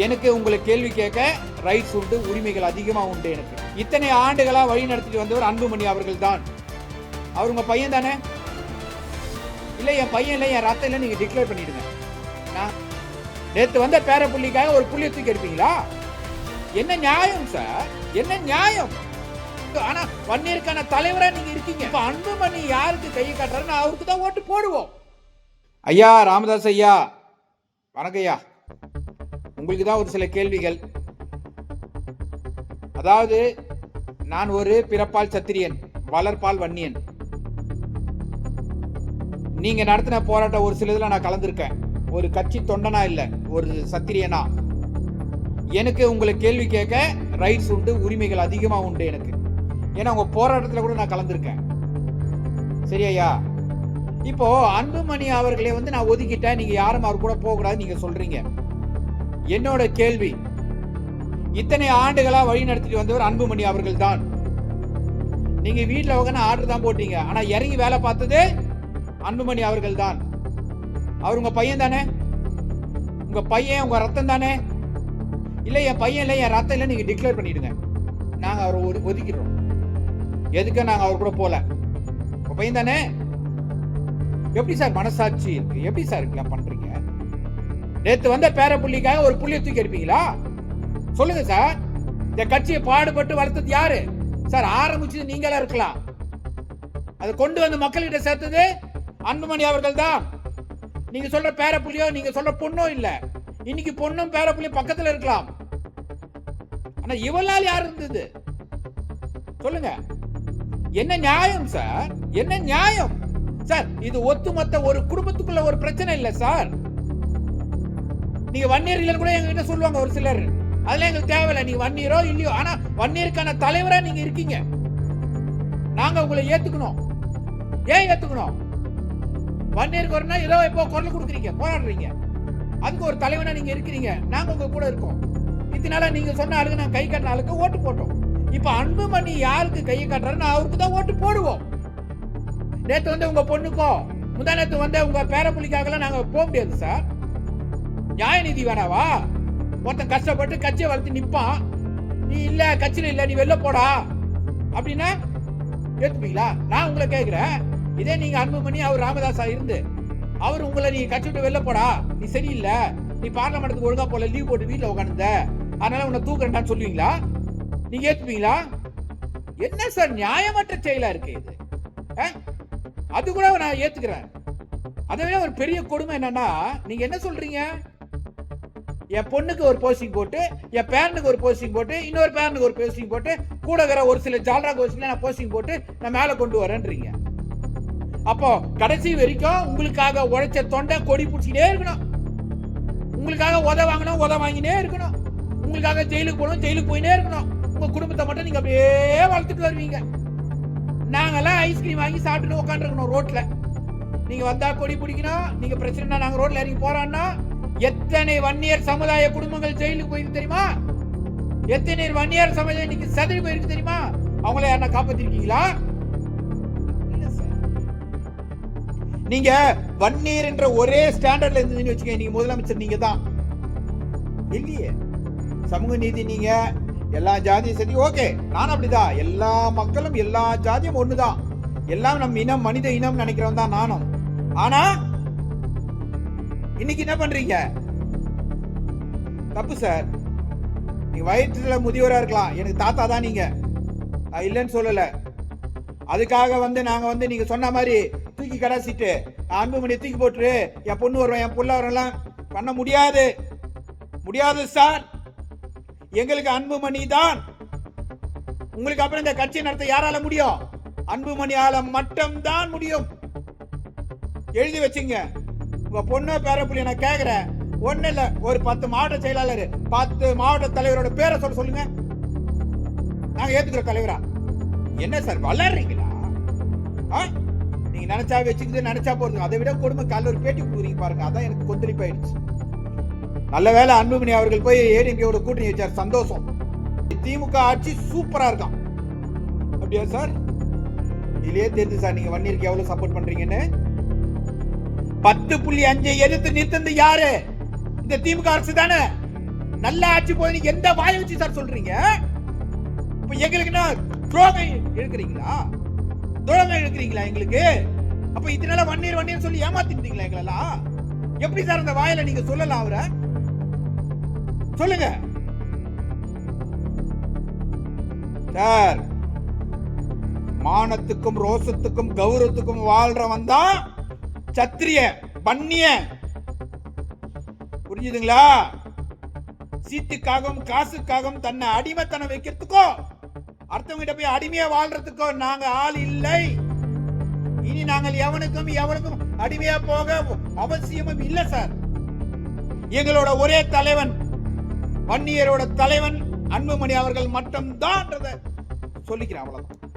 எனக்கு உங்களை கேள்வி கேட்க ரைட்ஸ் உண்டு, உரிமைகள் அதிகமா உண்டு. எனக்கு இத்தனை ஆண்டுகளா வழி நடத்திட்டு வந்தவர் அன்புமணி அவர்கள் தான். அவர் உங்க பையன் தானே? இல்ல என் பையன் இல்ல, என் ரத்தம் இல்ல, நீங்க டிக்ளேர் பண்ணிடுங்க. நான் நேத்து வந்த பேர புள்ளிக்காக ஒரு புள்ளிய தூக்கி எடுப்பீங்களா? என்ன நியாயம் சார்? என்ன நியாயம்? ஆனா வன்னியருக்கான தலைவரா நீங்க இருக்கீங்க. இப்ப அன்புமணி யாருக்கு கையை காட்டுறாருன்னு அவருக்கு தான் ஓட்டு போடுவோம். ஐயா ராமதாஸ் ஐயா, வணக்கம் ஐயா. உங்களுக்கு தான் ஒரு சில கேள்விகள். அதாவது நான் ஒரு பிறப்பால் சத்திரியன், வளர்ப்பால் வன்னியன். நீங்க நடத்தின போராட்டம் ஒரு சில இதுல நான் கலந்துருக்கேன். ஒரு கட்சி தொண்டனா இல்ல, ஒரு சத்திரியனா. எனக்கு உங்களை கேள்வி கேட்க ரைட்ஸ் உண்டு, உரிமைகள் அதிகமா உண்டு எனக்கு. ஏன்னா உங்க போராட்டத்துல கூட நான் கலந்துருக்கேன். சரியா? இப்போ அன்புமணி அவர்களே நான் ஒதுக்கிட்டேன், நீங்க யாரும் அவர் கூட போக கூடாது நீங்க சொல்றீங்க. என்னோட கேள்வி, இத்தனை ஆண்டுகளா வழி நடத்திட்டு வந்தவர் அன்புமணி அவர்கள் தான். நீங்க வீட்டுல உட்காந்து ஆர்டர் தான் போட்டீங்க, ஆனா இறங்கி வேலை பார்த்தது அன்புமணி அவர்கள் தான். அவர் உங்க பையன் தானே? உங்க பையன் உங்க ரத்தம் தானே? இல்ல என் பையன் இல்ல, என் ரத்தம் இல்ல, நீங்க டிக்ளேர் பண்ணிடுங்க. நாங்க அவரை ஒதுக்கிடுறோம். எதுக்கு நாங்க அவர் கூட போல? உங்க பையன் தானே? எப்படி சார் மனசாட்சி இருக்கு? எப்படி சார் இருக்கலாம் பண்றீங்க? நேத்து வந்த பேர புள்ளிக்காக ஒரு புள்ளிய தூக்கி எடுப்பீங்களா? சொல்லுங்க சார். இந்த கட்சியை பாடுபட்டு வளர்த்தது யாரு சார்? ஆரம்பிச்சது நீங்களா இருக்கலாம், அதை கொண்டு வந்து மக்கள்கிட்ட சேர்த்தது அன்புமணி அவர்கள் தான். நீங்க சொல்ற பேர புள்ளியோ நீங்க சொல்ற பொண்ணோ இல்ல. இன்னைக்கு பொண்ணும் பேர புள்ளியும் பக்கத்துல இருக்கலாம், ஆனா இவளால் யார் இருந்தது சொல்லுங்க. என்ன நியாயம் சார்? என்ன நியாயம் சார்? இது ஒட்டுமொத்த ஒரு குடும்பத்துக்குள்ள ஒரு பிரச்சனை இல்ல சார். நீங்க வன்னியர் இல்லன்னு கூட எங்ககிட்ட சொல்லுவாங்க ஒரு சிலர். அதெல்லாம் எங்களுக்கு தேவையில்லை. நீங்க வன்னியரோ இல்லையோ, ஆனா வன்னியருக்கான தலைவரா நீங்க இருக்கீங்க. நாங்க உங்களை ஏத்துக்கணும். ஏன் ஏத்துக்கணும்? வன்னியருக்கு வரனா ஏதோ இப்போ குரல் கொடுக்குறீங்க, போராடுறீங்க, அதுக்கு ஒரு தலைவனா நீங்க இருக்கிறீங்க. நாங்க உங்க கூட இருக்கோம். இதனால நீங்க சொன்ன ஆளுக்கு நான் கை காட்டின ஆளுக்கு ஓட்டு போட்டோம். இப்ப அன்புமணி யாருக்கு கையை காட்டுறாருன்னு அவருக்கு தான் ஓட்டு போடுவோம். நேத்து உங்க பொண்ணுக்கோ முந்தா நேத்து உங்க பேரப்புள்ளிக்காக நாங்க போக முடியாது சார். நியாய நீதி வேணாவா? ஒருத்தன் கஷ்டப்பட்டு கட்சியை வளர்த்து நிப்பான், நீ இல்ல கட்சியில இல்ல, நீ வெளில போடா அப்படின்னா ஏத்துப்பீங்களா? நான் உங்களை கேட்கிறேன். இதே நீங்க அன்புமணி அவர் ராமதாஸா இருந்து அவர் உங்களை நீ கட்சி விட்டு வெளில போடா, நீ சரியில்லை, நீ பார்லமெண்ட்டுக்கு ஒழுங்கா போல, லீவ் போட்டு வீட்டுல உட்காந்துந்த, அதனால உன்னை தூக்குறேன்னு சொல்லுவீங்களா? நீங்க ஏத்துப்பீங்களா? என்ன சார் நியாயமற்ற செயலா இருக்கு இது? அது கூட நான் ஏத்துக்கிறேன். அதை விட ஒரு பெரிய கொடுமை என்னன்னா, நீங்க என்ன சொல்றீங்க? என் பொண்ணுக்கு ஒரு போஸ்டிங் போட்டு, என் பேரனுக்கு ஒரு போஸ்டிங் போட்டு, இன்னொரு பேரனுக்கு ஒரு போஸ்டிங் போட்டு, கூட இருக்கிற ஒரு சில ஜால்ரா கோஸ்டிங் நான் போஸ்டிங் போட்டு நான் மேல கொண்டு வரேன்றீங்க. அப்போ கடைசி வரைக்கும் உங்களுக்காக உழைச்ச தொண்டை கொடி பிடிச்சிட்டே இருக்கணும், உங்களுக்காக உத வாங்கணும், உத வாங்கினே இருக்கணும், உங்களுக்காக ஜெயிலுக்கு போகணும், ஜெயிலுக்கு போயினே இருக்கணும். உங்க குடும்பத்தை மட்டும் நீங்க அப்படியே வளர்த்துட்டு வருவீங்க. நாங்கெல்லாம் ஐஸ்கிரீம் வாங்கி சாப்பிட்டு உட்காந்துருக்கணும் ரோட்ல. நீங்க வந்தா கொடி பிடிக்கணும், நீங்க பிரச்சனை நாங்க ரோட்ல இறங்கி போறோம்னா எத்தனை வன்னியர் சமுதாய குடும்பங்கள் ஜெயிலுக்கு போயிருக்கு தெரியுமா? எத்தனை வன்னியர் சமுதாயம் இன்னைக்கு சதறி போயிருக்கு தெரியுமா? அவங்கள யாரா காப்பாத்திருக்கீங்களா? நீங்க வன்னியர் என்ற ஒரே ஸ்டாண்டர்ட்ல இருந்து வச்சுக்க, நீங்க முதலமைச்சர் நீங்க தான் இல்லையே. சமூக நீதி நீங்க எல்லா ஜாதியும் சரி, ஓகே, நானும் அப்படிதான். எல்லா மக்களும் எல்லா ஜாதியும் ஒண்ணுதான், எல்லாம் நம்ம இனம், மனித இனம் நினைக்கிறோம் தான் நானும். ஆனா இன்னைக்கு என்ன பண்றீங்க? தப்பு சார். நீங்க வயிற்றுல முதியோரா இருக்கலாம், எனக்கு தாத்தா தான் நீங்க, இல்லைன்னு சொல்லல. அதுக்காக நாங்க நீங்க சொன்ன மாதிரி தூக்கி கடாசிட்டு அன்புமணி தூக்கி போட்டு என் பொண்ணு வருவேன், என் புள்ள வரலாம் பண்ண முடியாது. முடியாது சார். எங்களுக்கு அன்புமணி தான். உங்களுக்கு அப்புறம் இந்த கட்சி நடத்த யாரால முடியும்? அன்புமணியால மட்டும் தான் முடியும். எழுதி வச்சுங்க. உங்க பொண்ணு பேரப்புள்ளி நான் கேக்குறேன், ஒண்ணு இல்ல, ஒரு 10 மாவட்ட செயலாளர், 10 மாவட்ட தலைவரோட பேரை சொல்லுங்க, நாங்க ஏத்துக்கிற தலைவரா. என்ன சார் வளர்றீங்களா? நீங்க நினைச்சா வச்சுக்கிட்டு நினைச்சா போறது. அதை விட கொடுமை, காலைல ஒரு பேட்டி கொடுக்குறீங்க பாருங்க, அதான் எனக்கு கொந்தளிப்பாயிடுச்சு. நல்ல வேலை அன்புமணி அவர்கள் போய் ஏடிஎம்கேவோட கூட்டணி வச்சார், சந்தோஷம். திமுக ஆட்சி சூப்பரா இருக்கான். அப்படியா சார்? இதுலயே தெரிஞ்சு சார் நீங்க வன்னியருக்கு எவ்வளவு சப்போர்ட் பண்றீங்கன்னு. 10.5 எதிர்த்து நிறுத்தது யாரு? இந்த திமுக அரசு தானே. நல்ல ஆட்சி போய் நீங்க எந்த வாயை வச்சு சார் சொல்றீங்க? இப்ப எங்களுக்கு என்ன துரோகம் இழுக்கிறீங்களா? துரோகம் இழுக்கிறீங்களா எங்களுக்கு? அப்ப இதனால வன்னியர் சொல்லி ஏமாத்திட்டீங்களா எங்களெல்லாம்? எப்படி சார் அந்த வாயில நீங்க சொல்லலாம்? அவரை சொல்லுங்க சார். மானத்துக்கும் ரோசத்துக்கும் கௌரவத்துக்கும் வாழ்றவன் தான் சத்திரிய பன்னிய. புரிஞ்சுதுங்களா? சீட்டுக்காகவும் காசுக்காகவும் தன்னை அடிமைத்தனம் வைக்கிறதுக்கோ அடுத்தவங்கிட்ட போய் அடிமையா வாழ்றதுக்கோ நாங்க ஆள் இல்லை. இனி நாங்கள் எவனுக்கும் அடிமையா போக அவசியமும் இல்லை சார். எங்களோட ஒரே தலைவன் வன்னியரோட தலைவன் அன்புமணி அவர்கள் மட்டும்தான் சொல்லிக்கிறேன். அவ்வளவுதான்.